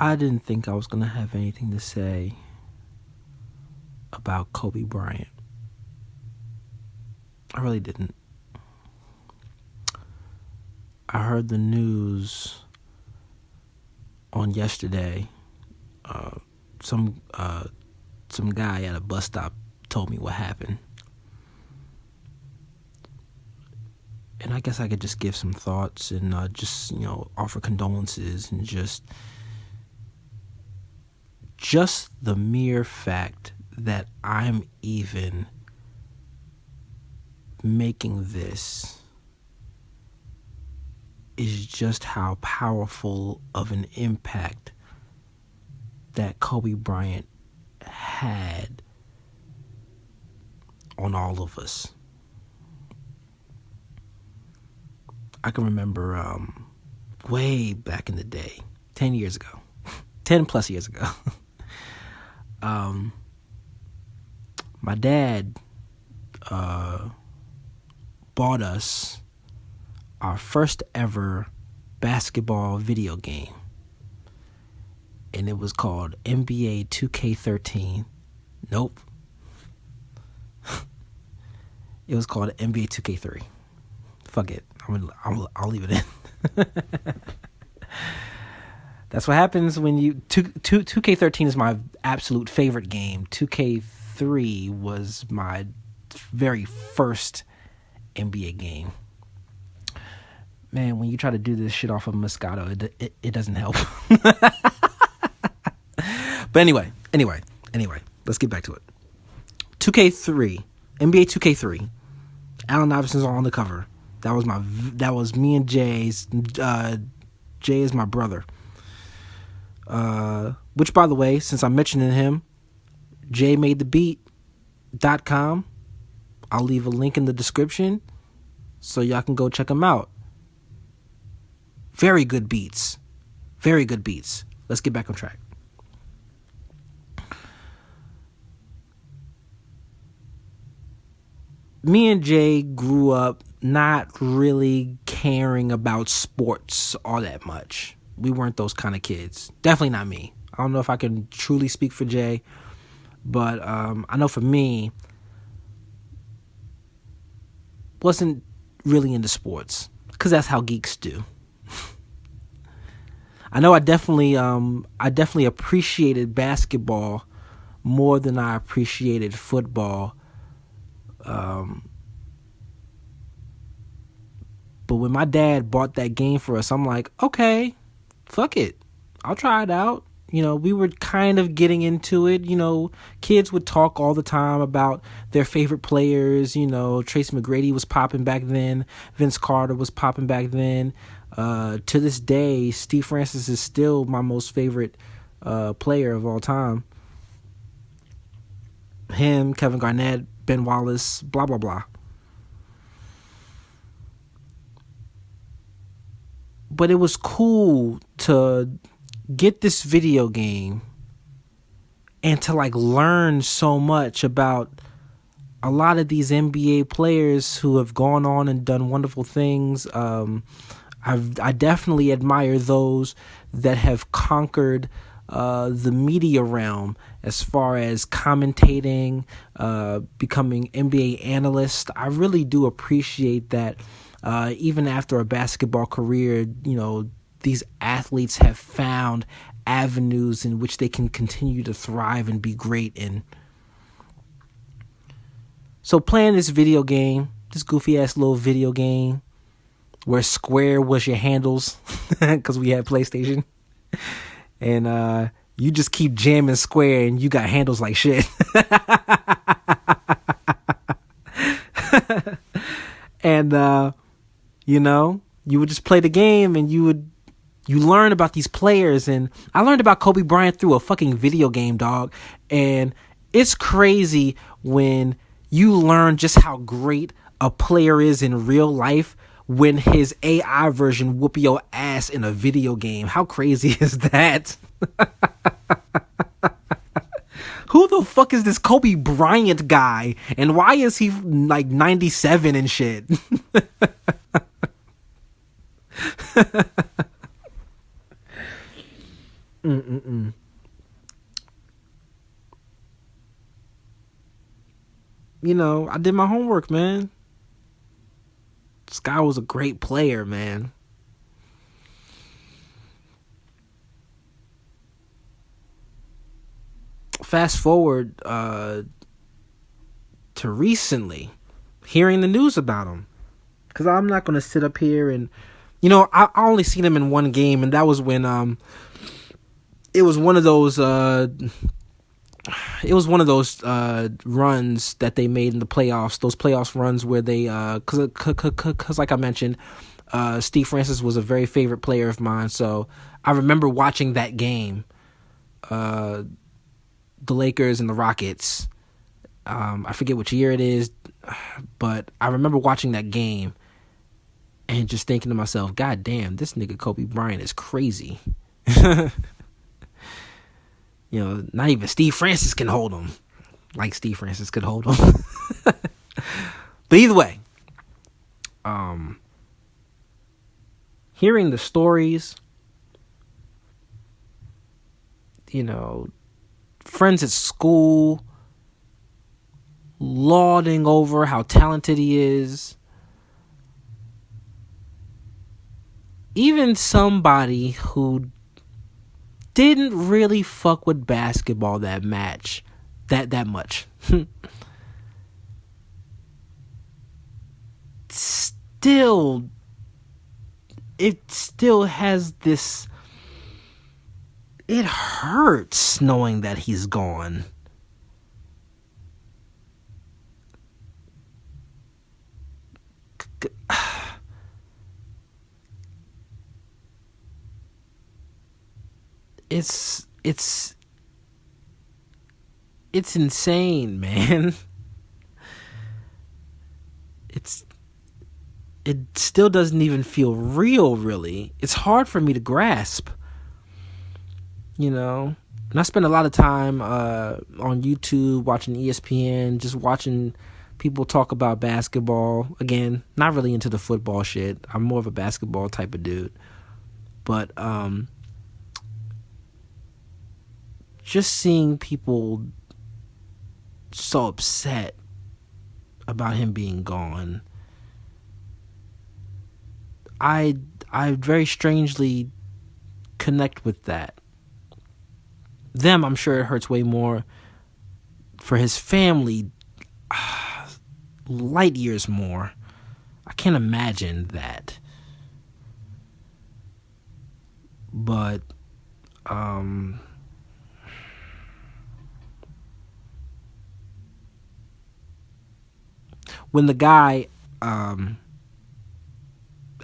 I didn't think I was going to have anything to say about Kobe Bryant. I really didn't. I heard the news on yesterday. Some guy at a bus stop told me what happened. And I guess I could just give some thoughts and offer condolences and just the mere fact that I'm even making this is just how powerful of an impact that Kobe Bryant had on all of us. I can remember way back in the day, 10 years ago, 10 plus years ago, my dad bought us our first ever basketball video game. And it was called NBA 2K13. Nope. It was called NBA 2K3. Fuck it. I'll leave it in. That's what happens when you... 2K13 is my absolute favorite game. 2K3 was my very first NBA game. Man, when you try to do this shit off of Moscato, it doesn't help. But anyway, let's get back to it. 2K3, NBA 2K3. Allen Iverson's on the cover. That was me and Jay's. Jay is my brother. Which, by the way, since I'm mentioning him, jaymadethebeat.com. I'll leave a link in the description so y'all can go check him out. Very good beats. Very good beats. Let's get back on track. Me and Jay grew up not really caring about sports all that much. We weren't those kind of kids. Definitely not me. I don't know if I can truly speak for Jay, but I know for me, wasn't really into sports because that's how geeks do. I know I definitely appreciated basketball more than I appreciated football. But when my dad bought that game for us, I'm like, okay, fuck it. I'll try it out. We were kind of getting into it. Kids would talk all the time about their favorite players. Tracy McGrady was popping back then. Vince Carter was popping back then. To this day, Steve Francis is still my most favorite player of all time. Him, Kevin Garnett, Ben Wallace, blah, blah, blah. But it was cool to get this video game and to learn so much about a lot of these NBA players who have gone on and done wonderful things. I definitely admire those that have conquered the media realm as far as commentating, becoming NBA analysts. I really do appreciate that. Even after a basketball career, these athletes have found avenues in which they can continue to thrive and be great in. So playing this video game, this goofy ass little video game where square was your handles because we had PlayStation, and you just keep jamming square and you got handles like shit. And you would just play the game and you learn about these players. And I learned about Kobe Bryant through a fucking video game, dog. And it's crazy when you learn just how great a player is in real life when his AI version whoop your ass in a video game. How crazy is that? Who the fuck is this Kobe Bryant guy? And why is he 97 and shit? I did my homework, man. This guy was a great player, man. Fast forward to recently, hearing the news about him. Because I'm not going to sit up here and, I only seen him in one game, and that was when it was one of those runs that they made in the playoffs. Those playoffs runs where they cause like I mentioned, Steve Francis was a very favorite player of mine. So I remember watching that game, the Lakers and the Rockets. I forget which year it is, but I remember watching that game and just thinking to myself, God damn, this nigga Kobe Bryant is crazy. Not even Steve Francis can hold him like Steve Francis could hold him. But either way, hearing the stories, friends at school lauding over how talented he is. Even somebody who didn't really fuck with basketball that much. It still has this. It hurts knowing that he's gone. It's insane, man. It still doesn't even feel real, really. It's hard for me to grasp. And I spend a lot of time on YouTube watching ESPN, just watching people talk about basketball. Again, not really into the football shit. I'm more of a basketball type of dude. But just seeing people so upset about him being gone, I very strangely connect with that. Them, I'm sure it hurts way more. For his family, light years more. I can't imagine that. But when the guy at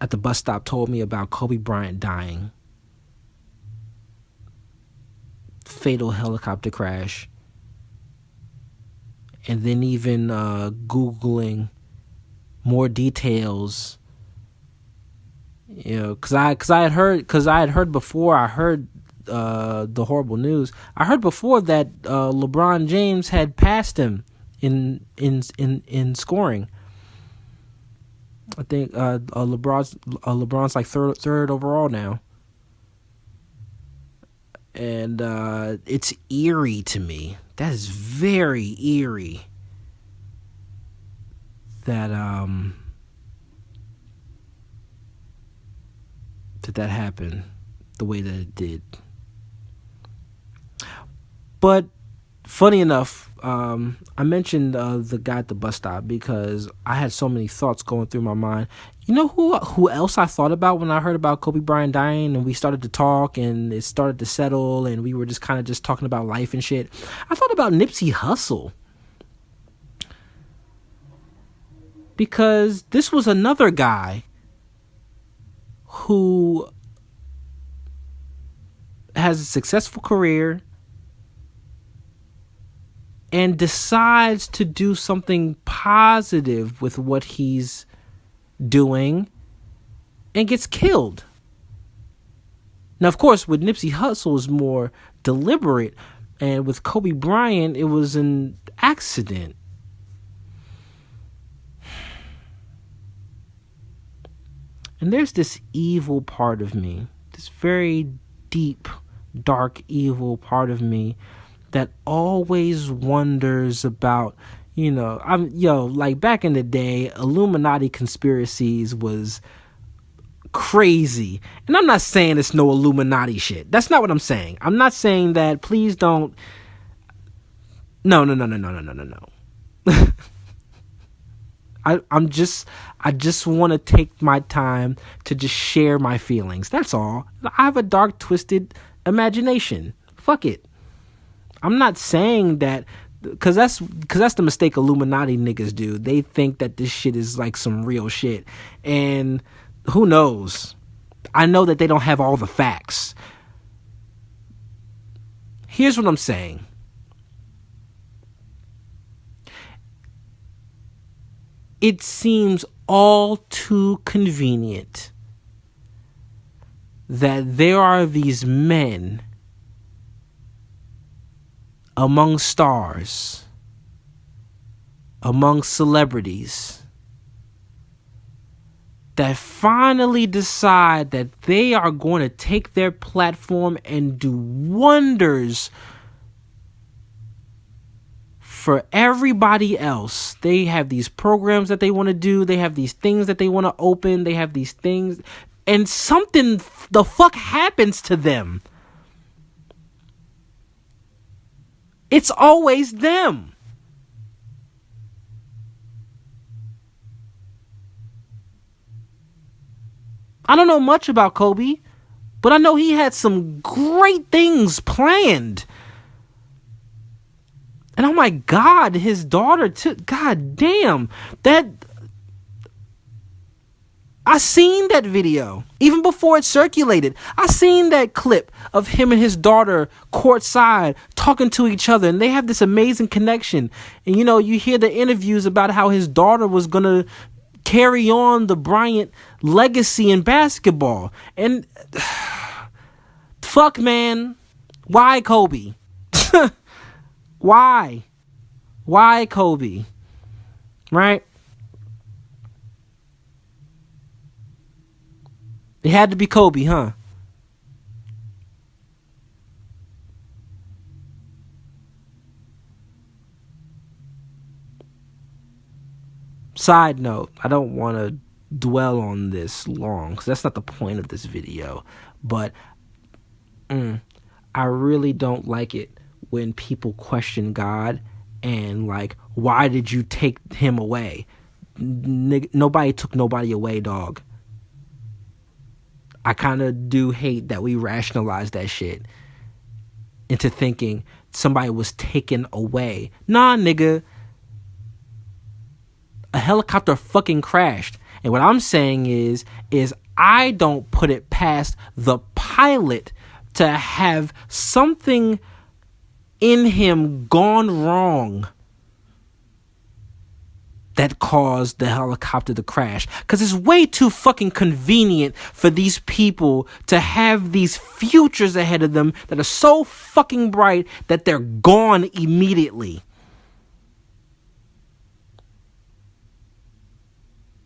the bus stop told me about Kobe Bryant dying, fatal helicopter crash, and then even Googling more details, because I had heard before. I heard the horrible news. I heard before that LeBron James had passed him in scoring. I think LeBron's like third overall now, and it's eerie to me. That is very eerie. That that happened the way that it did. But funny enough, I mentioned the guy at the bus stop because I had so many thoughts going through my mind. You know who else I thought about when I heard about Kobe Bryant dying and we started to talk and it started to settle and we were just kind of just talking about life and shit? I thought about Nipsey Hussle. Because this was another guy who has a successful career and decides to do something positive with what he's doing and gets killed. Now, of course, with Nipsey Hussle, it was more deliberate, and with Kobe Bryant, it was an accident. And there's this evil part of me, this very deep, dark, evil part of me that always wonders about, You know, like back in the day, Illuminati conspiracies was crazy. And I'm not saying it's no Illuminati shit. That's not what I'm saying. I'm not saying that. Please don't. No. I just want to take my time to just share my feelings. That's all. I have a dark, twisted imagination. Fuck it. I'm not saying that because that's the mistake Illuminati niggas do. They think that this shit is like some real shit, and who knows? I know that they don't have all the facts. Here's what I'm saying. It seems all too convenient that there are these men among stars, among celebrities, that finally decide that they are going to take their platform and do wonders for everybody else. They have these programs that they want to do. They have these things that they want to open. They have these things. And something the fuck happens to them. It's always them. I don't know much about Kobe, but I know he had some great things planned. And oh my God, his daughter too. God damn. I seen that video even before it circulated. I seen that clip of him and his daughter courtside talking to each other, and they have this amazing connection. And you know, you hear the interviews about how his daughter was gonna carry on the Bryant legacy in basketball. And fuck, man, why Kobe? Why Kobe? Right? It had to be Kobe, huh? Side note, I don't want to dwell on this long because that's not the point of this video. But I really don't like it when people question God and like, why did you take him away? Nobody took nobody away, dog. I kind of do hate that we rationalize that shit into thinking somebody was taken away. Nah, nigga. A helicopter fucking crashed. And what I'm saying is I don't put it past the pilot to have something in him gone wrong that caused the helicopter to crash. Because it's way too fucking convenient for these people to have these futures ahead of them that are so fucking bright that they're gone immediately.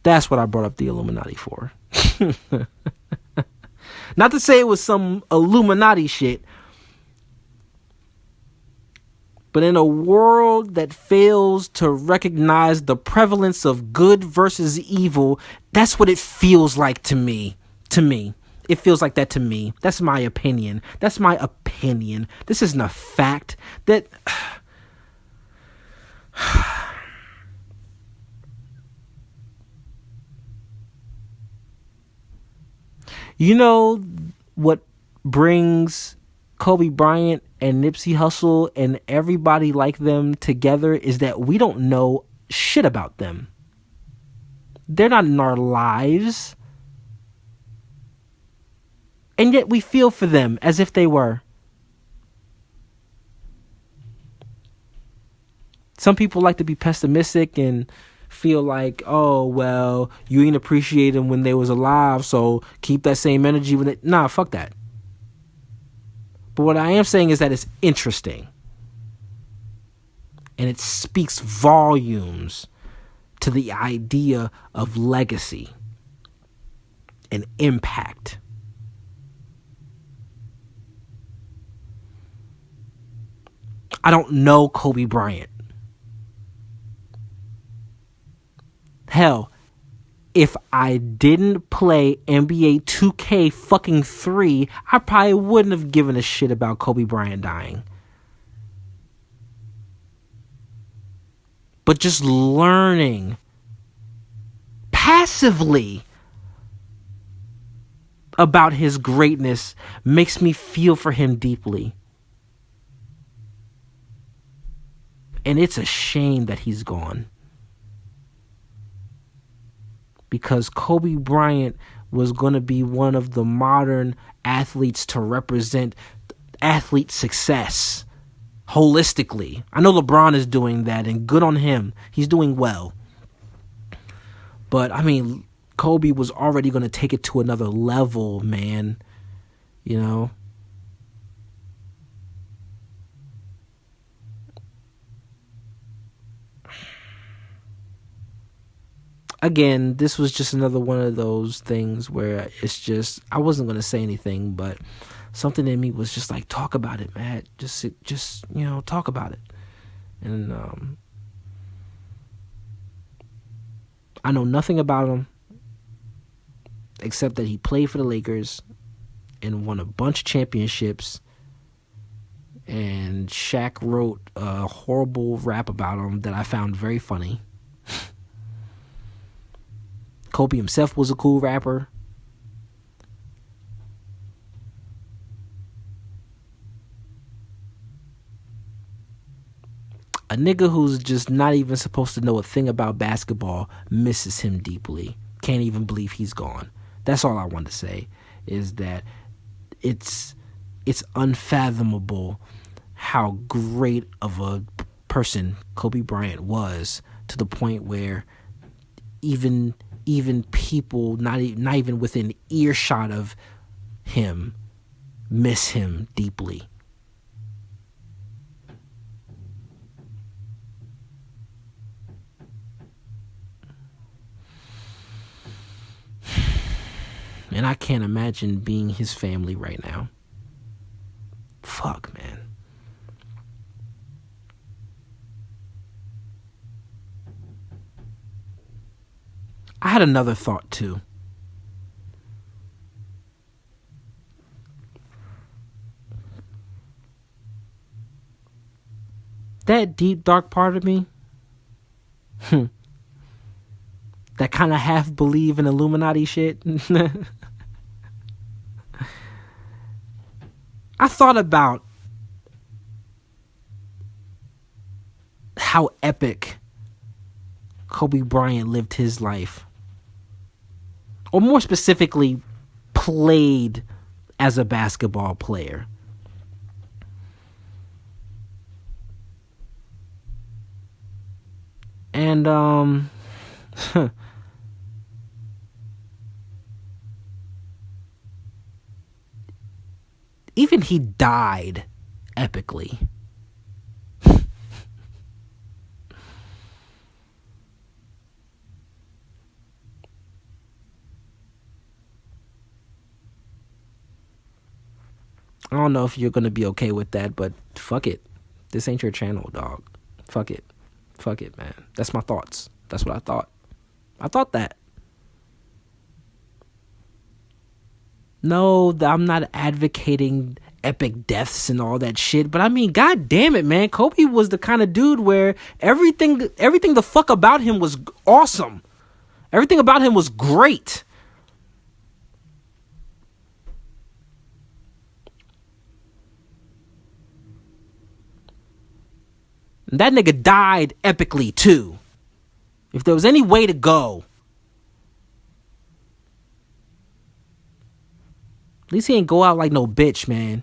That's what I brought up the Illuminati for. Not to say it was some Illuminati shit, but in a world that fails to recognize the prevalence of good versus evil, that's what it feels like to me. It feels like that to me. That's my opinion. This isn't a fact. That you know what brings Kobe Bryant and Nipsey Hussle and everybody like them together is that we don't know shit about them. They're not in our lives. And yet we feel for them as if they were. Some people like to be pessimistic and feel like, oh, well, you ain't appreciate them when they was alive, so keep that same energy when it. Nah, fuck that. But what I am saying is that it's interesting. And it speaks volumes to the idea of legacy and impact. I don't know Kobe Bryant. Hell, if I didn't play NBA 2K fucking 3, I probably wouldn't have given a shit about Kobe Bryant dying. But just learning passively about his greatness makes me feel for him deeply. And it's a shame that he's gone. Because Kobe Bryant was going to be one of the modern athletes to represent athlete success holistically. I know LeBron is doing that, and good on him. He's doing well. But, I mean, Kobe was already going to take it to another level, man. You know? Again, this was just another one of those things where it's just, I wasn't going to say anything, but something in me was just like, talk about it, man. Just talk about it. And I know nothing about him except that he played for the Lakers and won a bunch of championships. And Shaq wrote a horrible rap about him that I found very funny. Kobe himself was a cool rapper. A nigga who's just not even supposed to know a thing about basketball misses him deeply. Can't even believe he's gone. That's all I want to say, is that it's unfathomable how great of a person Kobe Bryant was, to the point where even people not even within earshot of him miss him deeply. And I can't imagine being his family right now. Fuck, man. I had another thought too. That deep, dark part of me, that kind of half believe in Illuminati shit. I thought about how epic Kobe Bryant lived his life. Or more specifically, played as a basketball player. And, even he died epically. I don't know if you're going to be okay with that, but fuck it. This ain't your channel, dog. Fuck it. Fuck it, man. That's my thoughts. That's what I thought. I thought that. No, I'm not advocating epic deaths and all that shit, but I mean, god damn it, man. Kobe was the kind of dude where everything the fuck about him was awesome. Everything about him was great. And that nigga died epically too. If there was any way to go, at least he ain't go out like no bitch, man.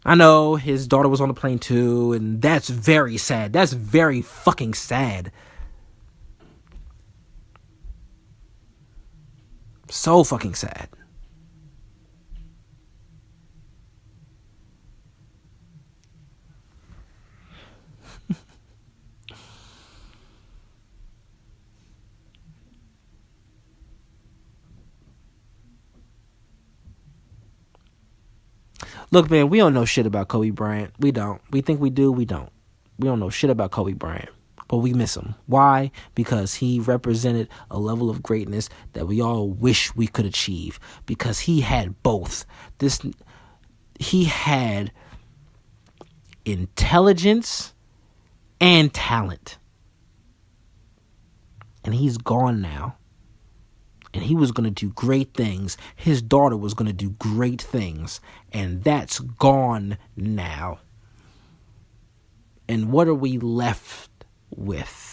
I know his daughter was on the plane too, and that's very sad. That's very fucking sad. So fucking sad. Look, man, we don't know shit about Kobe Bryant. We don't. We think we do. We don't. We don't know shit about Kobe Bryant. but we miss him. Why? Because he represented a level of greatness that we all wish we could achieve. Because he had both. He had intelligence and talent. And he's gone now. And he was going to do great things. His daughter was going to do great things. And that's gone now. And what are we left with?